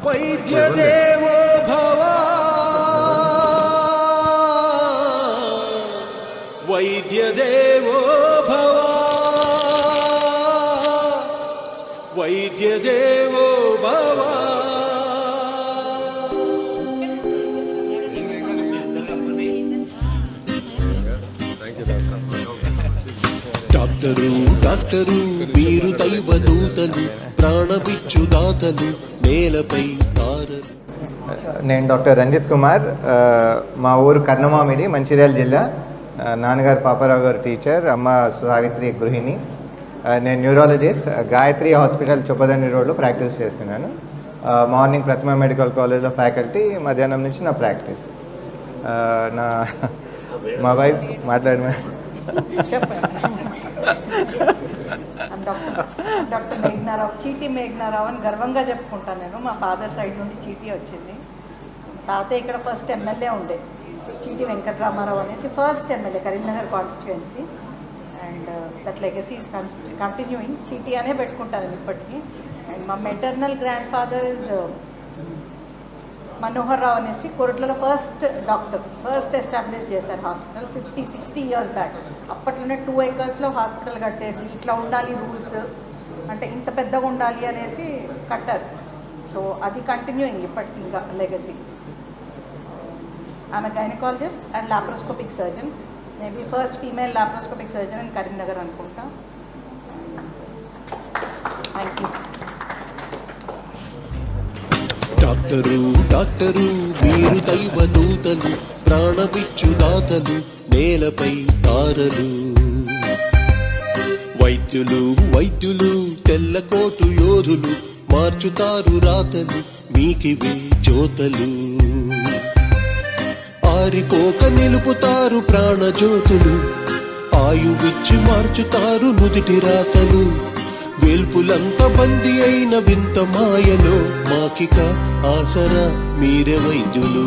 వైద్య దేవో భవ వైద్య దేవో భవ వైద్య దేవో భవ. డాక్టరు డాక్టరు మీరు దైవ దూతలు, ప్రాణమిచ్చు దాతలు, నేలపై తారలు. నేను డాక్టర్ రంజిత్ కుమార్. మా ఊరు కర్ణమామిడి, మంచిర్యాల జిల్లా. నాన్నగారు పాపారావు గారు టీచర్, అమ్మ సావిత్రి గృహిణి. నేను న్యూరాలజిస్ట్, గాయత్రి హాస్పిటల్ చొప్పదండి రోడ్లో ప్రాక్టీస్ చేస్తున్నాను. మార్నింగ్ ప్రతిమ మెడికల్ కాలేజ్లో ఫ్యాకల్టీ, మధ్యాహ్నం నుంచి నా ప్రాక్టీస్. మా వైఫ్ మాట్లాడమే. డాక్టర్ మేఘనారావు, చీటీ మేఘనారావు అని గర్వంగా చెప్పుకుంటాను నేను. మా ఫాదర్ సైడ్ నుండి చీటీ వచ్చింది. తాతయ్య ఇక్కడ ఫస్ట్ ఎమ్మెల్యే ఉండే, చీటీ వెంకటరామారావు అనేసి first MLA Karimnagar constituency. And that legacy is continuing. Cheeti అనే పెట్టుకుంటాను ఇప్పటికీ. అండ్ మా maternal grandfather is Manohar Rao అనేసి కోరుట్లలో ఫస్ట్ డాక్టర్, ఫస్ట్ ఎస్టాబ్లిష్ చేశారు హాస్పిటల్ 50-60 ఇయర్స్ బ్యాక్. అప్పట్లోనే 2 acres హాస్పిటల్ కట్టేసి ఇట్లా ఉండాలి రూల్స్, అంటే ఇంత పెద్దగా ఉండాలి అనేసి కట్టారు. సో అది కంటిన్యూయింగ్ ఇప్పటికి ఇంకా లెగసీ. ఆమె gynaecologist and laparoscopic surgeon, maybe first female laparoscopic surgeon in Karimnagar అనుకుంటా. Thank you. డాక్టరు డాక్టరు మీరు దైవ దూతలు, ప్రాణమిచ్చు దాతలు, నేలపై తారలు. వైద్యులు వైద్యులు తెల్లకోటు యోధులు, మార్చుతారు రాతలు మీకివే జ్యోతలు. ఆరిపోక నిలుపుతారు ప్రాణజ్యోతులు, ఆయువిచ్చి మార్చుతారు నుదిటి రాతలు. వెల్పులంత బందీ అయిన వింత మాయలో మాకిక ఆసరా మీరే వైద్యులు.